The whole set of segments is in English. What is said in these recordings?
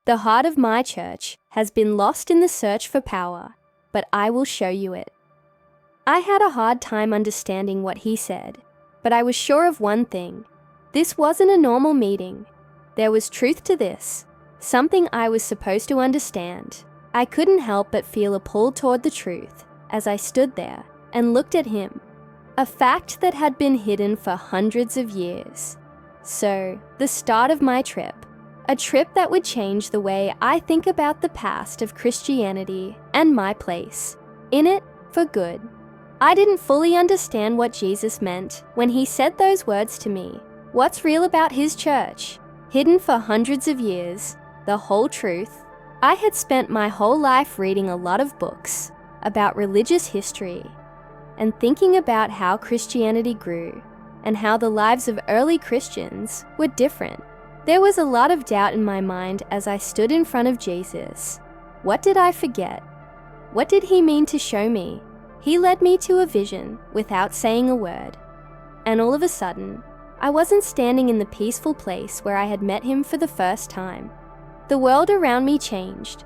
The heart of my church has been lost in the search for power, but I will show you it. I had a hard time understanding what he said, but I was sure of one thing. This wasn't a normal meeting. There was truth to this, something I was supposed to understand. I couldn't help but feel a pull toward the truth as I stood there and looked at him, a fact that had been hidden for hundreds of years. So, the start of my trip, a trip that would change the way I think about the past of Christianity and my place in it for good. I didn't fully understand what Jesus meant when he said those words to me. What's real about his church? Hidden for hundreds of years, the whole truth. I had spent my whole life reading a lot of books about religious history and thinking about how Christianity grew and how the lives of early Christians were different. There was a lot of doubt in my mind as I stood in front of Jesus. What did I forget? What did he mean to show me? He led me to a vision without saying a word. And all of a sudden, I wasn't standing in the peaceful place where I had met him for the first time. The world around me changed,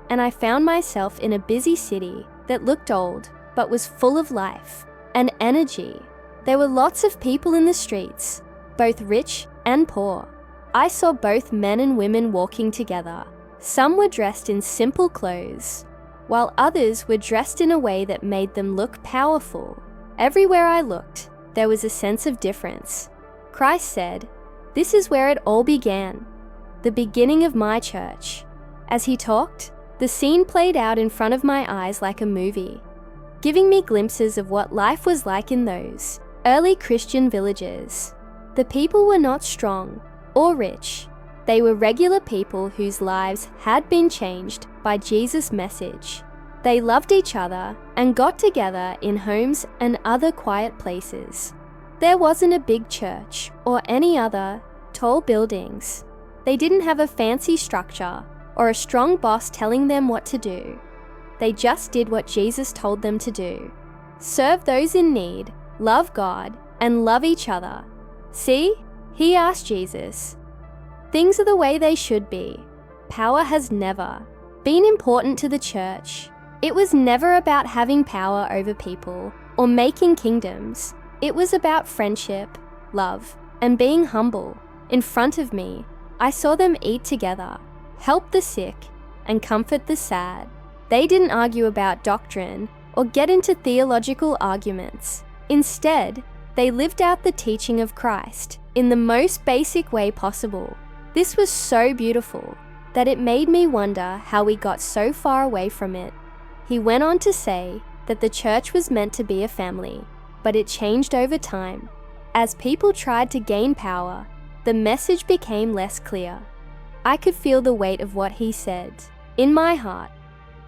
and I found myself in a busy city that looked old but was full of life and energy. There were lots of people in the streets, both rich and poor. I saw both men and women walking together. Some were dressed in simple clothes, while others were dressed in a way that made them look powerful. Everywhere I looked, there was a sense of difference. Christ said, "This is where it all began, the beginning of my church." As he talked, the scene played out in front of my eyes like a movie, giving me glimpses of what life was like in those early Christian villages. The people were not strong or rich. They were regular people whose lives had been changed by Jesus' message. They loved each other and got together in homes and other quiet places. There wasn't a big church or any other tall buildings. They didn't have a fancy structure or a strong boss telling them what to do. They just did what Jesus told them to do. Serve those in need, love God, and love each other. See? He asked Jesus. Things are the way they should be. Power has never been important to the church. It was never about having power over people or making kingdoms. It was about friendship, love, and being humble. In front of me, I saw them eat together, help the sick, and comfort the sad. They didn't argue about doctrine or get into theological arguments. Instead, they lived out the teaching of Christ in the most basic way possible. This was so beautiful that it made me wonder how we got so far away from it. He went on to say that the church was meant to be a family, but it changed over time. As people tried to gain power, the message became less clear. I could feel the weight of what he said in my heart.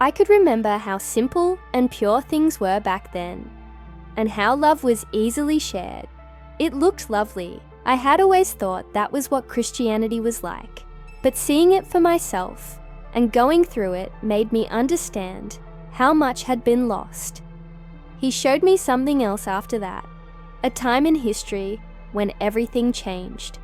I could remember how simple and pure things were back then, and how love was easily shared. It looked lovely. I had always thought that was what Christianity was like, but seeing it for myself and going through it made me understand how much had been lost. He showed me something else after that, a time in history when everything changed.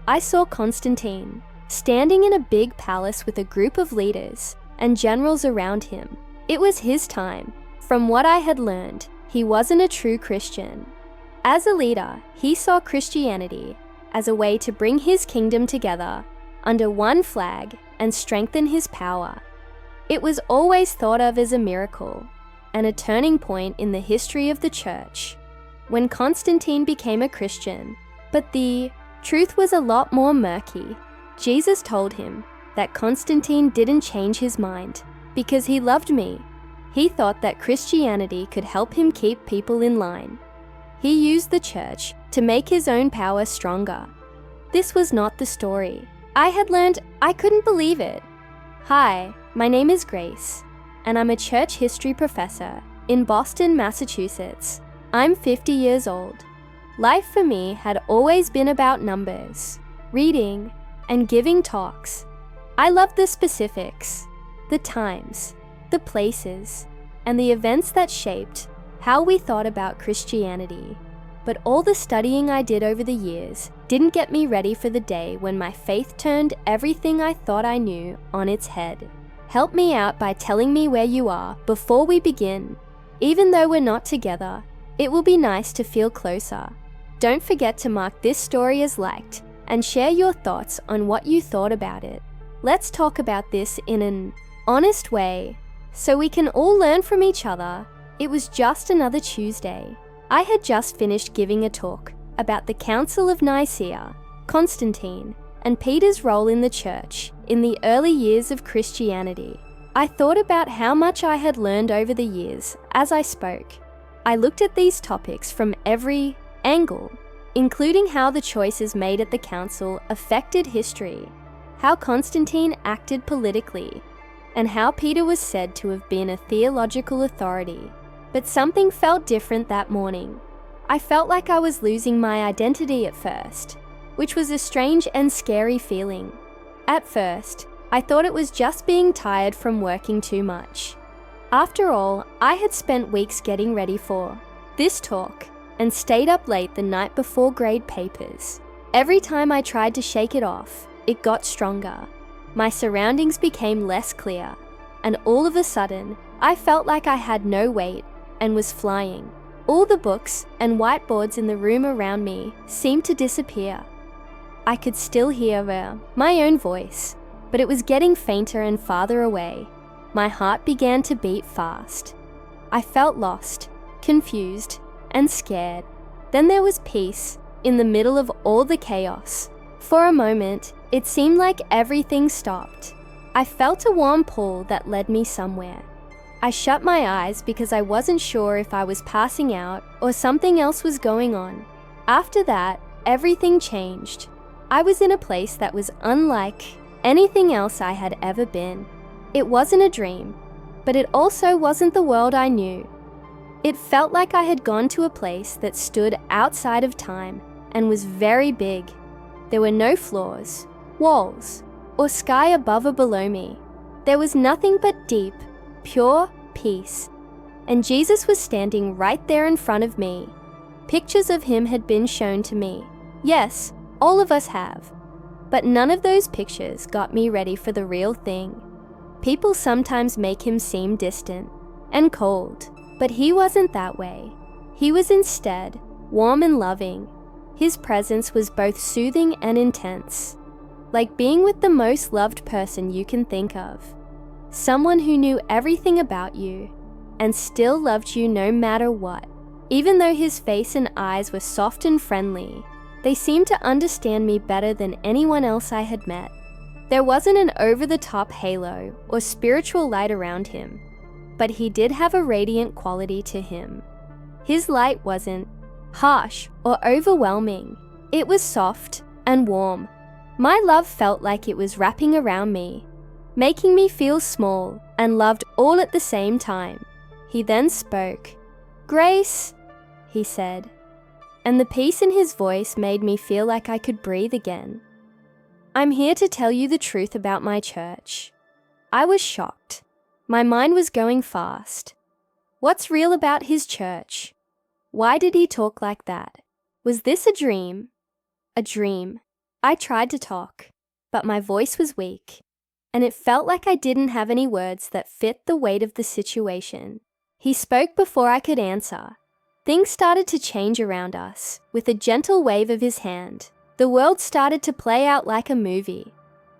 I saw Constantine standing in a big palace with a group of leaders and generals around him. It was his time. From what I had learned, he wasn't a true Christian. As a leader, he saw Christianity as a way to bring his kingdom together under one flag and strengthen his power. It was always thought of as a miracle and a turning point in the history of the church when Constantine became a Christian. But the truth was a lot more murky. Jesus told him that Constantine didn't change his mind because he loved me. He thought that Christianity could help him keep people in line. He used the church to make his own power stronger. This was not the story. I had learned. I couldn't believe it. Hi, my name is Grace, and I'm a church history professor in Boston, Massachusetts. I'm 50 years old. Life for me had always been about numbers, reading, and giving talks. I loved the specifics, the times, the places, and the events that shaped how we thought about Christianity. but all the studying I did over the years didn't get me ready for the day when my faith turned everything I thought I knew on its head. Help me out by telling me where you are before we begin. Even though we're not together, it will be nice to feel closer. Don't forget to mark this story as liked and share your thoughts on what you thought about it. Let's talk about this in an honest way so we can all learn from each other. It was just another Tuesday. I had just finished giving a talk about the Council of Nicaea, Constantine, and Peter's role in the church in the early years of Christianity. I thought about how much I had learned over the years as I spoke. I looked at these topics from every angle, including how the choices made at the council affected history, how Constantine acted politically, and how Peter was said to have been a theological authority. But something felt different that morning. I felt like I was losing my identity at first, which was a strange and scary feeling. At first, I thought it was just being tired from working too much. After all, I had spent weeks getting ready for this talk and stayed up late the night before grade papers. Every time I tried to shake it off, it got stronger. My surroundings became less clear, and all of a sudden, I felt like I had no weight and was flying. All the books and whiteboards in the room around me seemed to disappear. I could still hear my own voice, but it was getting fainter and farther away. My heart began to beat fast. I felt lost, confused, and scared. Then there was peace in the middle of all the chaos. For a moment, it seemed like everything stopped. I felt a warm pull that led me somewhere. I shut my eyes because I wasn't sure if I was passing out or something else was going on. After that, everything changed. I was in a place that was unlike anything else I had ever been. It wasn't a dream, but it also wasn't the world I knew. It felt like I had gone to a place that stood outside of time and was very big. There were no floors, walls, or sky above or below me. There was nothing but deep, pure peace. And Jesus was standing right there in front of me. Pictures of him had been shown to me. Yes, all of us have. But none of those pictures got me ready for the real thing. People sometimes make him seem distant and cold, but he wasn't that way. He was instead warm and loving. His presence was both soothing and intense, like being with the most loved person you can think of. Someone who knew everything about you and still loved you no matter what. Even though his face and eyes were soft and friendly, they seemed to understand me better than anyone else I had met. There wasn't an over-the-top halo or spiritual light around him, but he did have a radiant quality to him. His light wasn't harsh or overwhelming. It was soft and warm. My love felt like it was wrapping around me, making me feel small and loved all at the same time. He then spoke. "Grace," he said, and the peace in his voice made me feel like I could breathe again. "I'm here to tell you the truth about my church." I was shocked. My mind was going fast. What's real about his church? Why did he talk like that? Was this a dream? A dream. I tried to talk, but my voice was weak, and it felt like I didn't have any words that fit the weight of the situation. He spoke before I could answer. Things started to change around us. With a gentle wave of his hand, the world started to play out like a movie,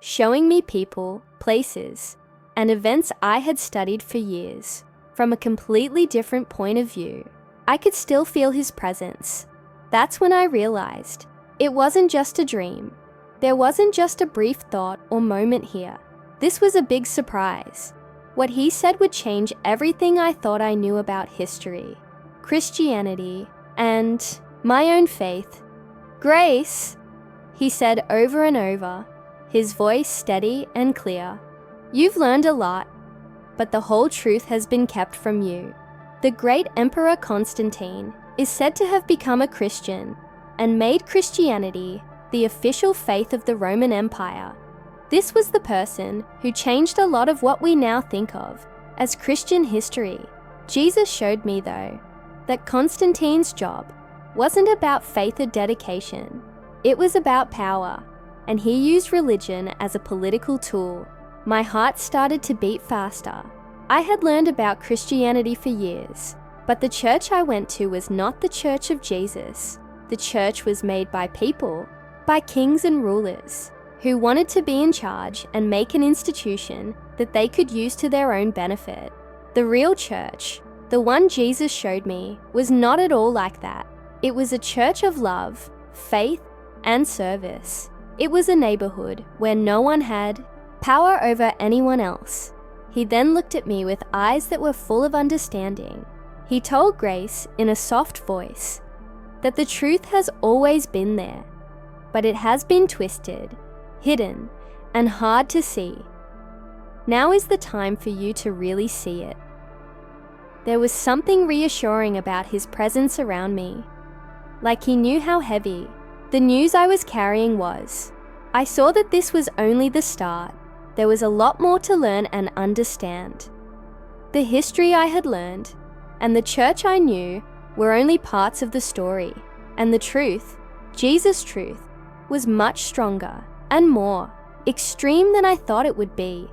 showing me people, places, and events I had studied for years. From a completely different point of view, I could still feel his presence. That's when I realized it wasn't just a dream. There wasn't just a brief thought or moment here. This was a big surprise. What he said would change everything I thought I knew about history, Christianity, and my own faith. "Grace," he said over and over, his voice steady and clear. "You've learned a lot, but the whole truth has been kept from you. The great Emperor Constantine is said to have become a Christian and made Christianity the official faith of the Roman Empire. This was the person who changed a lot of what we now think of as Christian history. Jesus showed me, though, that Constantine's job wasn't about faith or dedication. It was about power, and he used religion as a political tool. My heart started to beat faster. I had learned about Christianity for years, but the church I went to was not the church of Jesus. The church was made by people, by kings and rulers, who wanted to be in charge and make an institution that they could use to their own benefit. The real church, the one Jesus showed me, was not at all like that. It was a church of love, faith, and service. It was a neighborhood where no one had power over anyone else. He then looked at me with eyes that were full of understanding. He told Grace in a soft voice that the truth has always been there, but it has been twisted, hidden, and hard to see. Now is the time for you to really see it. There was something reassuring about his presence around me, like he knew how heavy the news I was carrying was. I saw that this was only the start. There was a lot more to learn and understand. The history I had learned and the church I knew were only parts of the story, and the truth, Jesus' truth, was much stronger and more extreme than I thought it would be.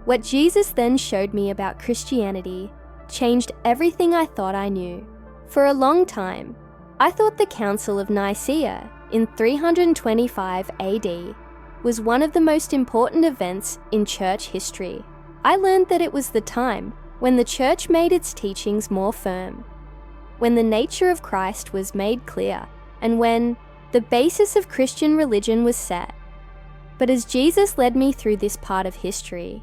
What Jesus then showed me about Christianity changed everything I thought I knew. For a long time, I thought the Council of Nicaea in 325 AD was one of the most important events in church history. I learned that it was the time when the church made its teachings more firm, when the nature of Christ was made clear, and when the basis of Christian religion was set. But as Jesus led me through this part of history,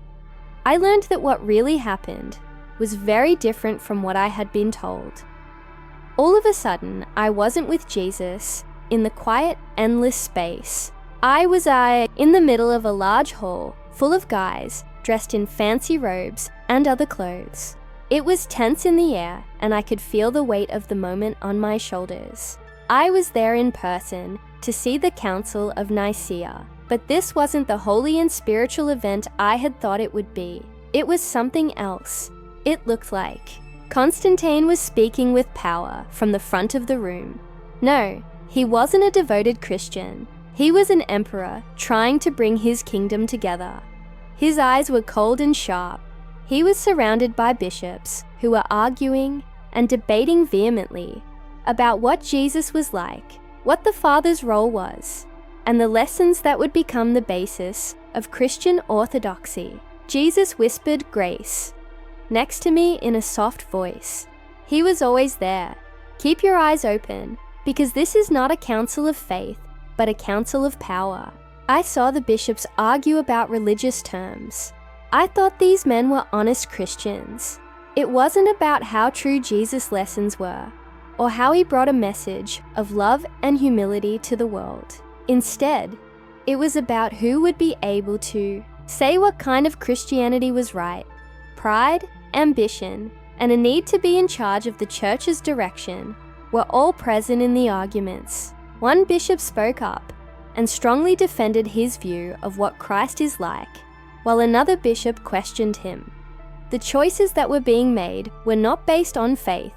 I learned that what really happened was very different from what I had been told. All of a sudden, I wasn't with Jesus in the quiet, endless space. I was in the middle of a large hall full of guys dressed in fancy robes and other clothes. It was tense in the air, and I could feel the weight of the moment on my shoulders. I was there in person to see the Council of Nicaea, but this wasn't the holy and spiritual event I had thought it would be. It was something else. It looked like Constantine was speaking with power from the front of the room. No, he wasn't a devoted Christian. He was an emperor trying to bring his kingdom together. His eyes were cold and sharp. He was surrounded by bishops who were arguing and debating vehemently about what Jesus was like, what the Father's role was, and the lessons that would become the basis of Christian orthodoxy. Jesus whispered grace next to me in a soft voice. He was always there. Keep your eyes open, because this is not a council of faith, but a council of power. I saw the bishops argue about religious terms. I thought these men were honest Christians. It wasn't about how true Jesus' lessons were, or how he brought a message of love and humility to the world. Instead, it was about who would be able to say what kind of Christianity was right. Pride, ambition, and a need to be in charge of the church's direction were all present in the arguments. One bishop spoke up and strongly defended his view of what Christ is like, while another bishop questioned him. The choices that were being made were not based on faith,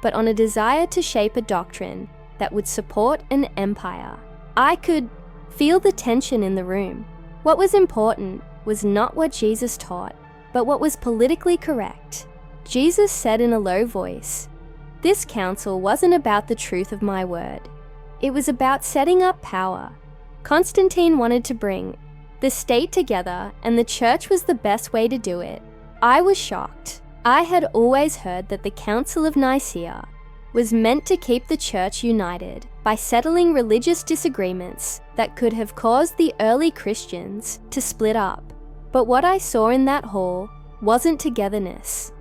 but on a desire to shape a doctrine that would support an empire. I could feel the tension in the room. What was important was not what Jesus taught, but what was politically correct. Jesus said in a low voice, "This council wasn't about the truth of my word. It was about setting up power." Constantine wanted to bring the state together, and the church was the best way to do it. I was shocked. I had always heard that the Council of Nicaea was meant to keep the church united by settling religious disagreements that could have caused the early Christians to split up. But what I saw in that hall wasn't togetherness.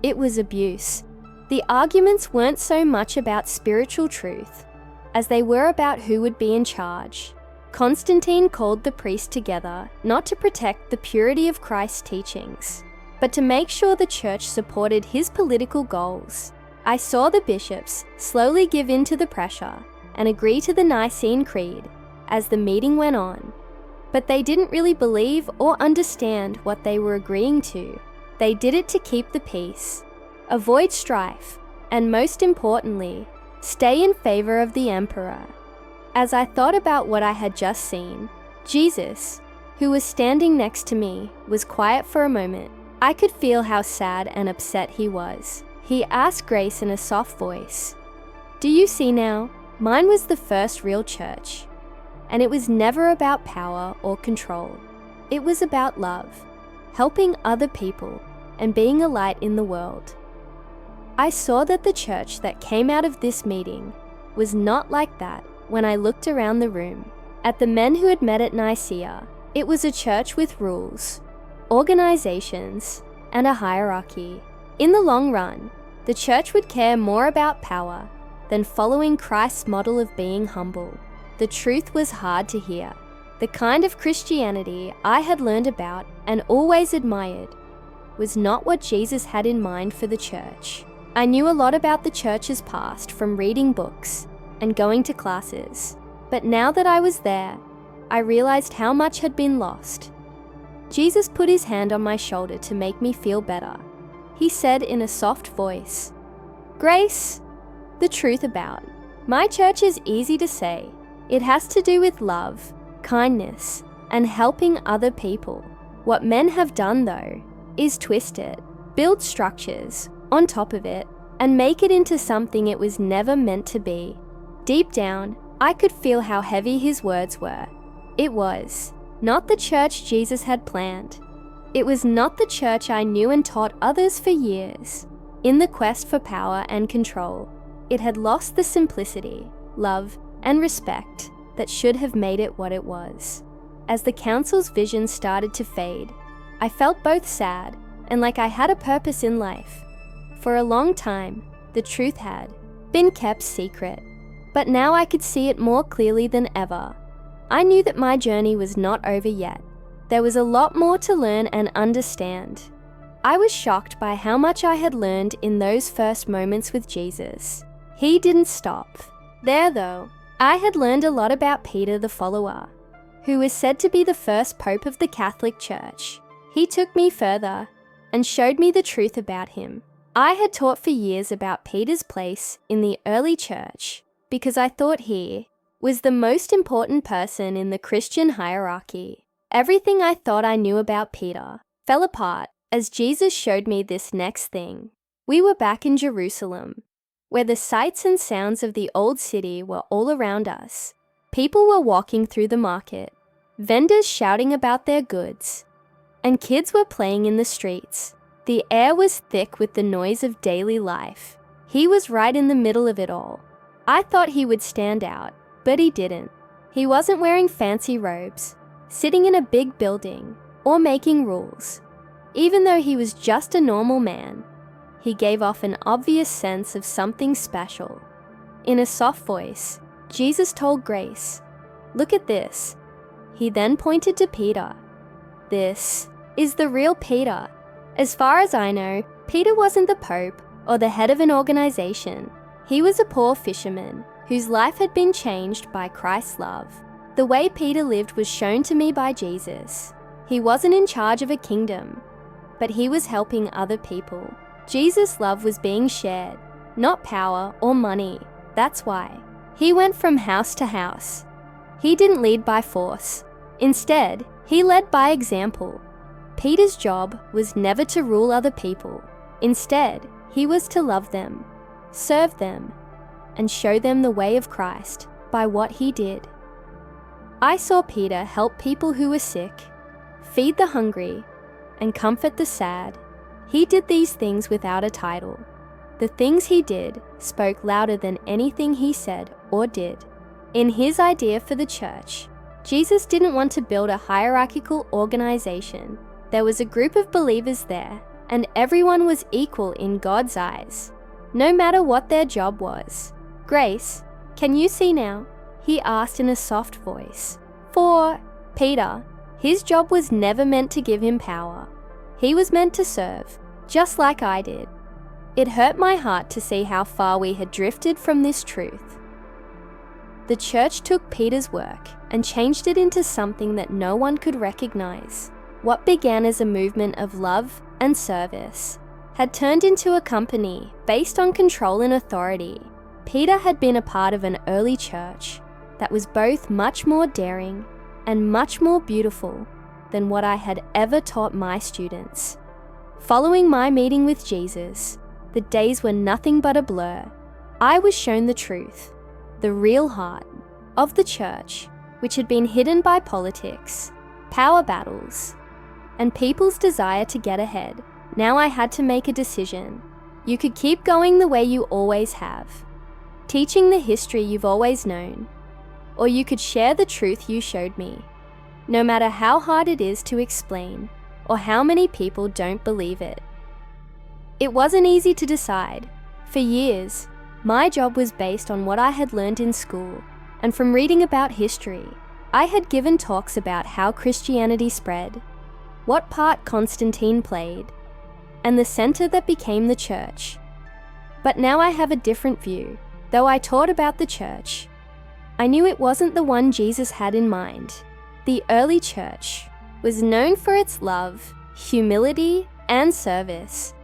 It was abuse. The arguments weren't so much about spiritual truth as they were about who would be in charge. Constantine called the priests together not to protect the purity of Christ's teachings, but to make sure the church supported his political goals. I saw the bishops slowly give in to the pressure and agree to the Nicene Creed as the meeting went on. But they didn't really believe or understand what they were agreeing to. They did it to keep the peace, avoid strife, and most importantly, Stay in favor of the emperor. As I thought about what I had just seen, Jesus, who was standing next to me, was quiet for a moment. I could feel how sad and upset he was. He asked Grace in a soft voice, "Do you see now? Mine was the first real church. And it was never about power or control. It was about love, helping other people, and being a light in the world." I saw that the church that came out of this meeting was not like that when I looked around the room at the men who had met at Nicaea. It was a church with rules, organizations, and a hierarchy. In the long run, the church would care more about power than following Christ's model of being humble. The truth was hard to hear. The kind of Christianity I had learned about and always admired was not what Jesus had in mind for the church. I knew a lot about the church's past from reading books and going to classes, but now that I was there, I realized how much had been lost. Jesus put his hand on my shoulder to make me feel better. He said in a soft voice, "Grace, the truth about my church is easy to say. It has to do with love, kindness, and helping other people. What men have done, though, is twist it, build structures on top of it, and make it into something it was never meant to be." Deep down, I could feel how heavy his words were. It was not the church Jesus had planned. It was not the church I knew and taught others for years. In the quest for power and control, it had lost the simplicity, love, and respect that should have made it what it was. As the council's vision started to fade, I felt both sad and like I had a purpose in life. For a long time, the truth had been kept secret, but now I could see it more clearly than ever. I knew that my journey was not over yet. There was a lot more to learn and understand. I was shocked by how much I had learned in those first moments with Jesus. He didn't stop there, though. I had learned a lot about Peter the follower, who was said to be the first pope of the Catholic Church. He took me further and showed me the truth about him. I had taught for years about Peter's place in the early church because I thought he was the most important person in the Christian hierarchy. Everything I thought I knew about Peter fell apart as Jesus showed me this next thing. We were back in Jerusalem, where the sights and sounds of the old city were all around us. People were walking through the market, vendors shouting about their goods, and kids were playing in the streets. The air was thick with the noise of daily life. He was right in the middle of it all. I thought he would stand out, but he didn't. He wasn't wearing fancy robes, sitting in a big building, or making rules. Even though he was just a normal man, he gave off an obvious sense of something special. In a soft voice, Jesus told Grace, "Look at this." He then pointed to Peter. "This is the real Peter." As far as I know, Peter wasn't the Pope or the head of an organization. He was a poor fisherman whose life had been changed by Christ's love. The way Peter lived was shown to me by Jesus. He wasn't in charge of a kingdom, but he was helping other people. Jesus' love was being shared, not power or money. That's why he went from house to house. He didn't lead by force. Instead, he led by example. Peter's job was never to rule other people. Instead, he was to love them, serve them, and show them the way of Christ by what he did. I saw Peter help people who were sick, feed the hungry, and comfort the sad. He did these things without a title. The things he did spoke louder than anything he said or did. In his idea for the church, Jesus didn't want to build a hierarchical organization. There was a group of believers there, and everyone was equal in God's eyes, no matter what their job was. "Grace, can you see now?" he asked in a soft voice. For Peter, his job was never meant to give him power. He was meant to serve, just like I did. It hurt my heart to see how far we had drifted from this truth. The church took Peter's work and changed it into something that no one could recognize. What began as a movement of love and service had turned into a company based on control and authority. Peter had been a part of an early church that was both much more daring and much more beautiful than what I had ever taught my students. Following my meeting with Jesus, the days were nothing but a blur. I was shown the truth, the real heart of the church, which had been hidden by politics, power battles, and people's desire to get ahead. Now I had to make a decision. You could keep going the way you always have, teaching the history you've always known, or you could share the truth you showed me, no matter how hard it is to explain or how many people don't believe it. It wasn't easy to decide. For years, my job was based on what I had learned in school, and from reading about history, I had given talks about how Christianity spread, what part Constantine played, and the center that became the church. But now I have a different view. Though I taught about the church, I knew it wasn't the one Jesus had in mind. The early church was known for its love, humility, and service,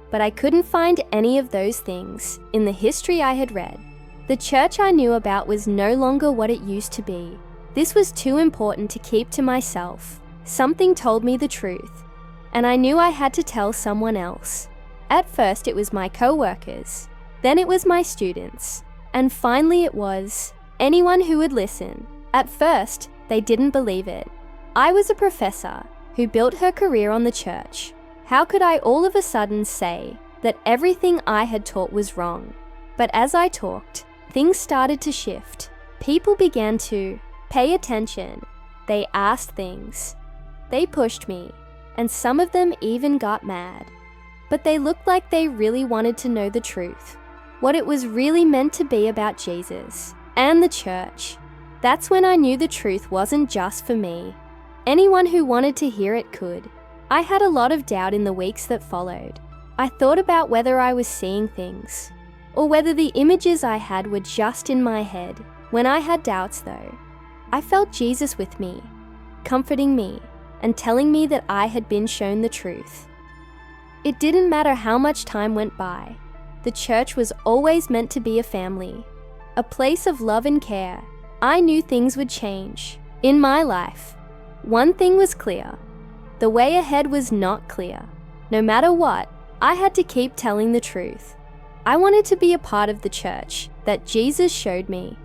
but I couldn't find any of those things in the history I had read. The church I knew about was no longer what it used to be. This was too important to keep to myself. Something told me the truth, and I knew I had to tell someone else. At first it was my co-workers, then it was my students, and finally it was anyone who would listen. At first, they didn't believe it. I was a professor who built her career on the church. How could I all of a sudden say that everything I had taught was wrong? But as I talked, things started to shift. People began to pay attention. They asked things. They pushed me, and some of them even got mad. But they looked like they really wanted to know the truth, what it was really meant to be about Jesus and the church. That's when I knew the truth wasn't just for me. Anyone who wanted to hear it could. I had a lot of doubt in the weeks that followed. I thought about whether I was seeing things, or whether the images I had were just in my head. When I had doubts though, I felt Jesus with me, comforting me, and telling me that I had been shown the truth. It didn't matter how much time went by. The church was always meant to be a family, a place of love and care. I knew things would change. In my life, one thing was clear. The way ahead was not clear. No matter what, I had to keep telling the truth. I wanted to be a part of the church that Jesus showed me.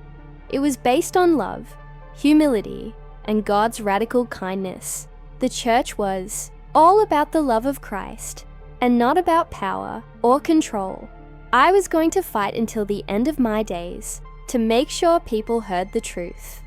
It was based on love, humility, and God's radical kindness. The church was all about the love of Christ and not about power or control. I was going to fight until the end of my days to make sure people heard the truth.